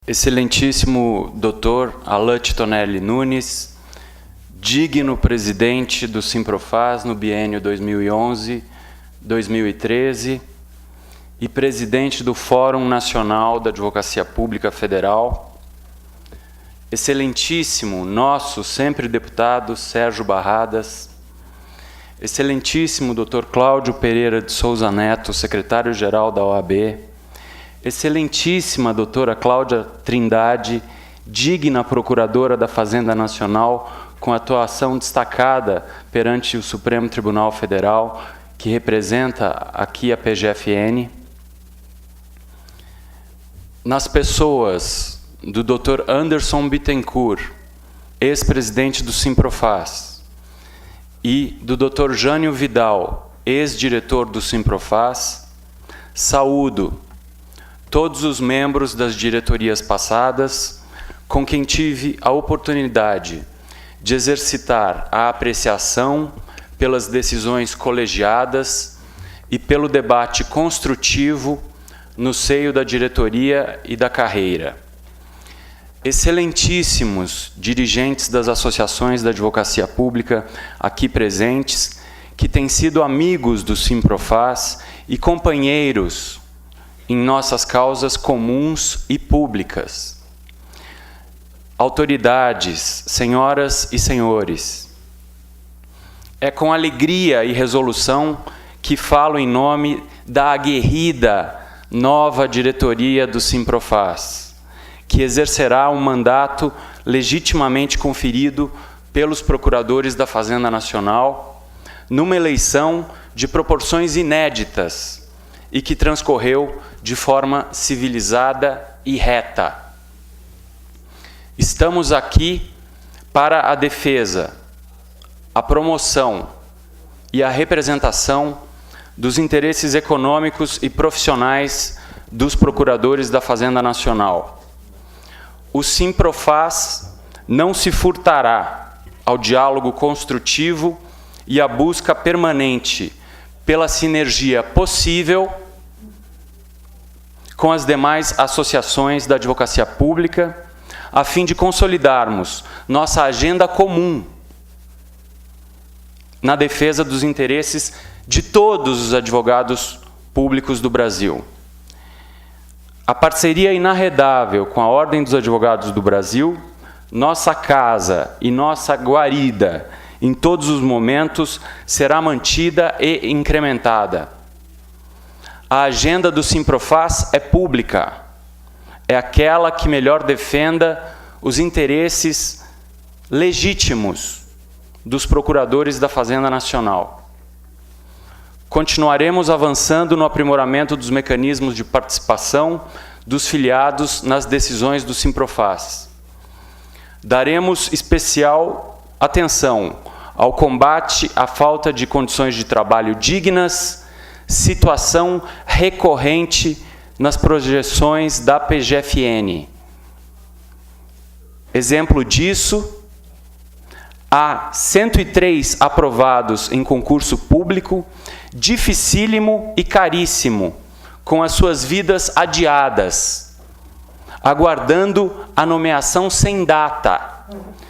Excelentíssimo Dr. Alain Titonelli Nunes, digno presidente do Simprofaz no biênio 2011-2013 e presidente do Fórum Nacional da Advocacia Pública Federal, excelentíssimo nosso sempre deputado Sérgio Barradas, excelentíssimo Dr. Cláudio Pereira de Souza Neto, secretário-geral da OAB, excelentíssima doutora Cláudia Trindade, digna procuradora da Fazenda Nacional, com atuação destacada perante o Supremo Tribunal Federal, que representa aqui a PGFN. Nas pessoas do Dr. Anderson Bittencourt, ex-presidente do Simprofaz, e do Dr. Jânio Vidal, ex-diretor do Simprofaz, saúdo todos os membros das diretorias passadas, com quem tive a oportunidade de exercitar a apreciação pelas decisões colegiadas e pelo debate construtivo no seio da diretoria e da carreira. Excelentíssimos dirigentes das associações da advocacia pública aqui presentes, que têm sido amigos do Simprofaz e companheiros em nossas causas comuns e públicas. Autoridades, senhoras e senhores, é com alegria e resolução que falo em nome da aguerrida nova diretoria do Simprofaz, que exercerá um mandato legitimamente conferido pelos procuradores da Fazenda Nacional, numa eleição de proporções inéditas e que transcorreu de forma civilizada e reta. Estamos aqui para a defesa, a promoção e a representação dos interesses econômicos e profissionais dos procuradores da Fazenda Nacional. O Simprofaz não se furtará ao diálogo construtivo e à busca permanente pela sinergia possível com as demais associações da advocacia pública, a fim de consolidarmos nossa agenda comum na defesa dos interesses de todos os advogados públicos do Brasil. A parceria inarredável com a Ordem dos Advogados do Brasil, nossa casa e nossa guarida em todos os momentos, será mantida e incrementada. A agenda do Simprofaz é pública, é aquela que melhor defenda os interesses legítimos dos procuradores da Fazenda Nacional. Continuaremos avançando no aprimoramento dos mecanismos de participação dos filiados nas decisões do Simprofaz. Daremos especial atenção ao combate à falta de condições de trabalho dignas, situação recorrente nas projeções da PGFN. Exemplo disso, há 103 aprovados em concurso público, dificílimo e caríssimo, com as suas vidas adiadas, aguardando a nomeação sem data,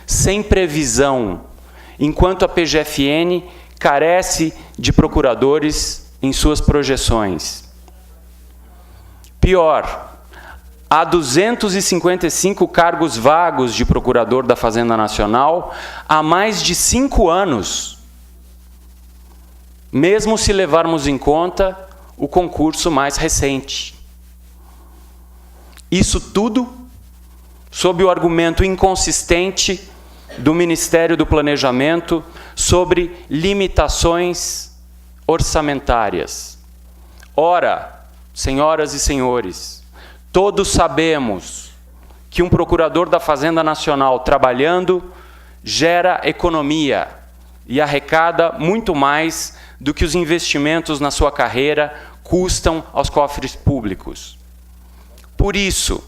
sem previsão, enquanto a PGFN carece de procuradores em suas projeções. Pior, há 255 cargos vagos de procurador da Fazenda Nacional há mais de 5 anos, mesmo se levarmos em conta o concurso mais recente. Isso tudo sob o argumento inconsistente do Ministério do Planejamento sobre limitações orçamentárias. Ora, senhoras e senhores, todos sabemos que um procurador da Fazenda Nacional trabalhando gera economia e arrecada muito mais do que os investimentos na sua carreira custam aos cofres públicos. Por isso,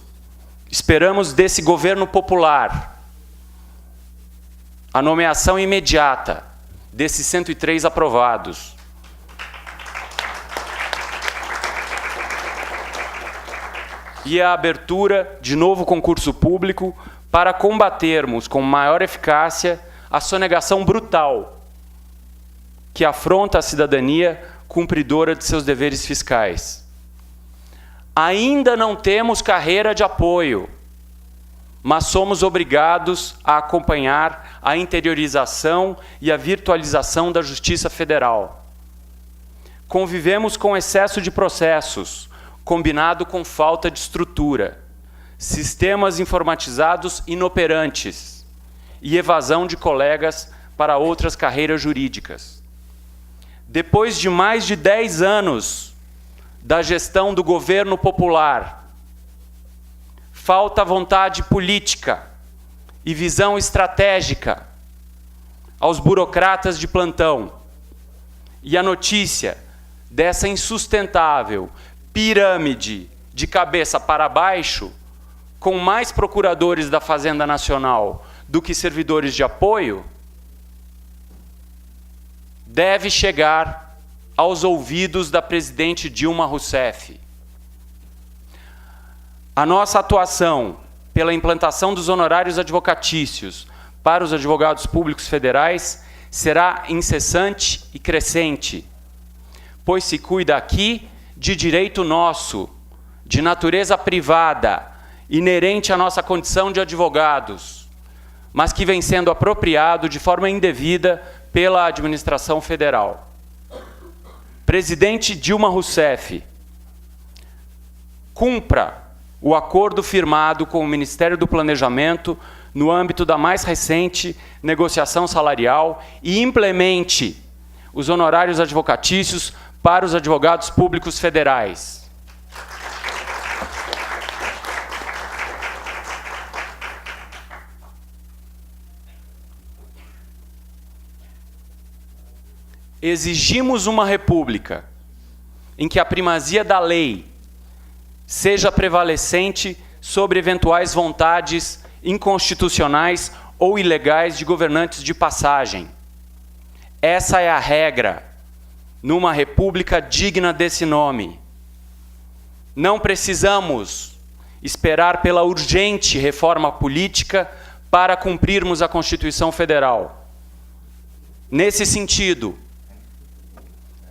esperamos desse governo popular a nomeação imediata desses 103 aprovados. e a abertura de novo concurso público para combatermos com maior eficácia a sonegação brutal que afronta a cidadania cumpridora de seus deveres fiscais. Ainda não temos carreira de apoio, mas somos obrigados a acompanhar a interiorização e a virtualização da Justiça Federal. Convivemos com excesso de processos, combinado com falta de estrutura, sistemas informatizados inoperantes e evasão de colegas para outras carreiras jurídicas. Depois de mais de 10 anos da gestão do governo popular, falta vontade política e visão estratégica aos burocratas de plantão. E a notícia dessa insustentável pirâmide de cabeça para baixo, com mais procuradores da Fazenda Nacional do que servidores de apoio, deve chegar aos ouvidos da presidente Dilma Rousseff. A nossa atuação pela implantação dos honorários advocatícios para os advogados públicos federais será incessante e crescente, pois se cuida aqui de direito nosso, de natureza privada, inerente à nossa condição de advogados, mas que vem sendo apropriado de forma indevida pela administração federal. Presidente Dilma Rousseff, cumpra o acordo firmado com o Ministério do Planejamento no âmbito da mais recente negociação salarial e implemente os honorários advocatícios para os advogados públicos federais. Exigimos uma república em que a primazia da lei seja prevalecente sobre eventuais vontades inconstitucionais ou ilegais de governantes de passagem. Essa é a regra numa república digna desse nome. Não precisamos esperar pela urgente reforma política para cumprirmos a Constituição Federal. Nesse sentido,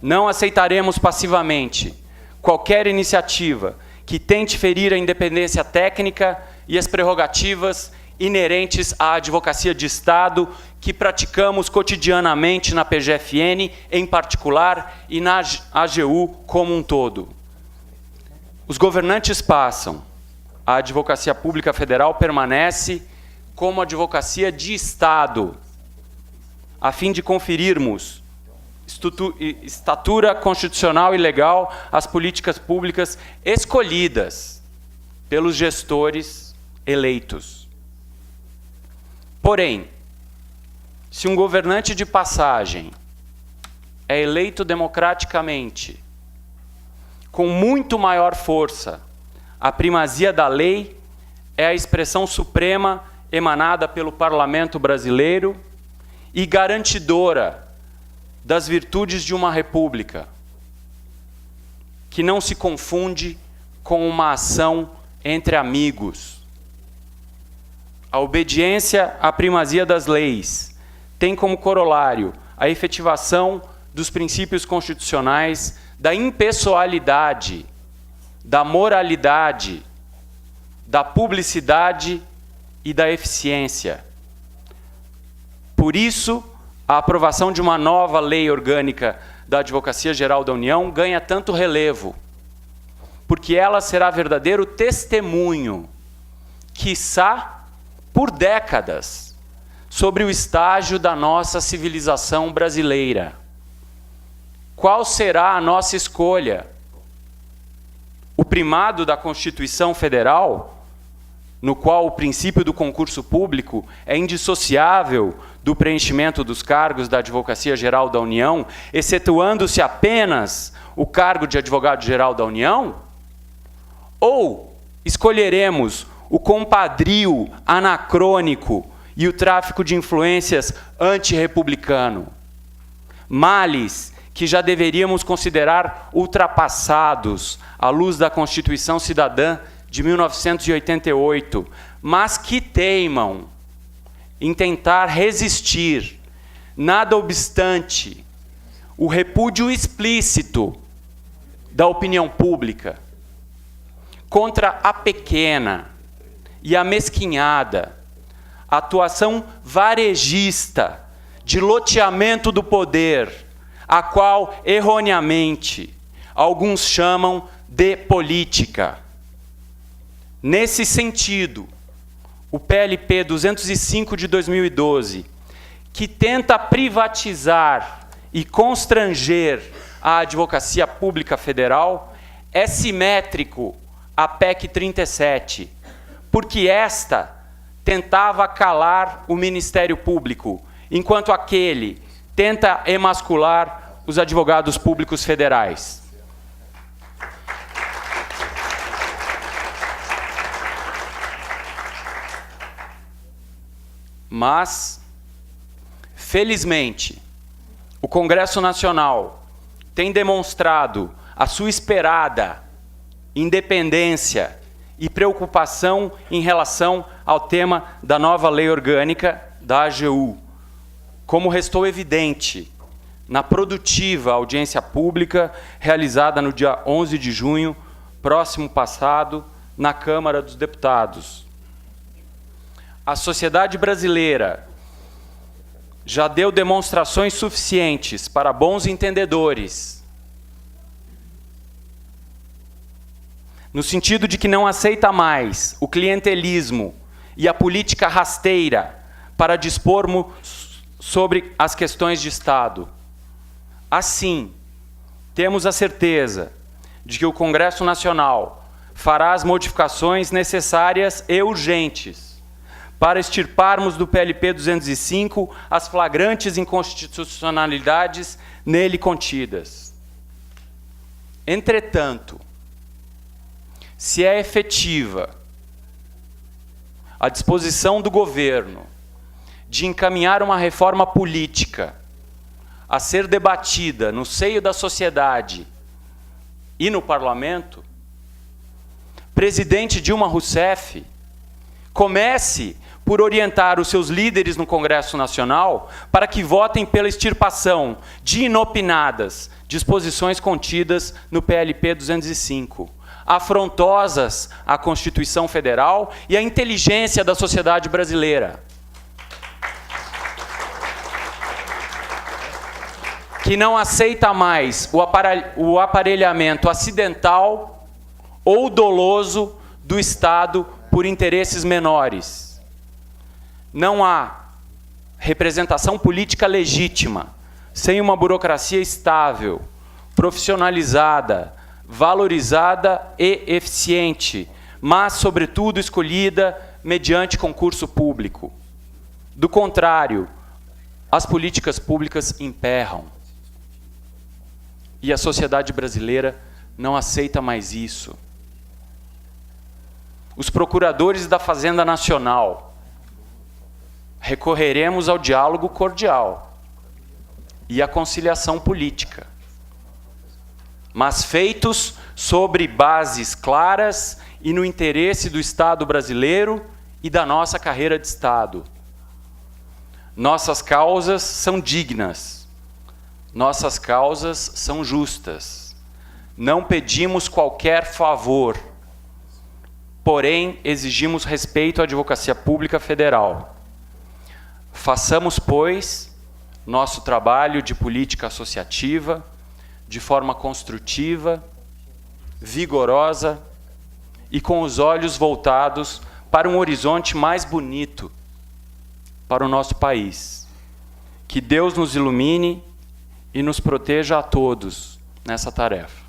não aceitaremos passivamente qualquer iniciativa que tente ferir a independência técnica e as prerrogativas inerentes à advocacia de Estado que praticamos cotidianamente na PGFN, em particular, e na AGU como um todo. Os governantes passam, a advocacia pública federal permanece como advocacia de Estado, a fim de conferirmos estatura constitucional e legal às políticas públicas escolhidas pelos gestores eleitos. Porém, se um governante de passagem é eleito democraticamente, com muito maior força, a primazia da lei é a expressão suprema emanada pelo Parlamento brasileiro e garantidora das virtudes de uma república, que não se confunde com uma ação entre amigos. A obediência à primazia das leis tem como corolário a efetivação dos princípios constitucionais da impessoalidade, da moralidade, da publicidade e da eficiência. Por isso, a aprovação de uma nova lei orgânica da Advocacia Geral da União ganha tanto relevo, porque ela será verdadeiro testemunho, quiçá por décadas, sobre o estágio da nossa civilização brasileira. Qual será a nossa escolha? O primado da Constituição Federal, no qual o princípio do concurso público é indissociável do preenchimento dos cargos da Advocacia Geral da União, excetuando-se apenas o cargo de Advogado-Geral da União? Ou escolheremos o compadrio anacrônico e o tráfico de influências antirrepublicano? Males que já deveríamos considerar ultrapassados à luz da Constituição Cidadã de 1988, mas que teimam em tentar resistir, nada obstante o repúdio explícito da opinião pública contra a pequena e amesquinhada atuação varejista de loteamento do poder, a qual, erroneamente, alguns chamam de política. Nesse sentido, o PLP 205 de 2012, que tenta privatizar e constranger a advocacia pública federal, é simétrico à PEC 37, porque esta tentava calar o Ministério Público, enquanto aquele tenta emascular os advogados públicos federais. Mas, felizmente, o Congresso Nacional tem demonstrado a sua esperada independência e preocupação em relação ao tema da nova lei orgânica da AGU, como restou evidente na produtiva audiência pública realizada no dia 11 de junho, próximo passado, na Câmara dos Deputados. A sociedade brasileira já deu demonstrações suficientes para bons entendedores, no sentido de que não aceita mais o clientelismo e a política rasteira para dispormos sobre as questões de Estado. Assim, temos a certeza de que o Congresso Nacional fará as modificações necessárias e urgentes para extirparmos do PLP 205 as flagrantes inconstitucionalidades nele contidas. Entretanto, se é efetiva a disposição do governo de encaminhar uma reforma política a ser debatida no seio da sociedade e no parlamento, presidente Dilma Rousseff comece por orientar os seus líderes no Congresso Nacional para que votem pela extirpação de inopinadas disposições contidas no PLP 205, afrontosas à Constituição Federal e à inteligência da sociedade brasileira, que não aceita mais o aparelhamento acidental ou doloso do Estado por interesses menores. Não há representação política legítima sem uma burocracia estável, profissionalizada, valorizada e eficiente, mas, sobretudo, escolhida mediante concurso público. Do contrário, as políticas públicas emperram. E a sociedade brasileira não aceita mais isso. Os procuradores da Fazenda Nacional recorreremos ao diálogo cordial e à conciliação política, mas feitos sobre bases claras e no interesse do Estado brasileiro e da nossa carreira de Estado. Nossas causas são dignas, nossas causas são justas. Não pedimos qualquer favor, porém exigimos respeito à advocacia pública federal. Façamos, pois, nosso trabalho de política associativa de forma construtiva, vigorosa e com os olhos voltados para um horizonte mais bonito para o nosso país. Que Deus nos ilumine e nos proteja a todos nessa tarefa.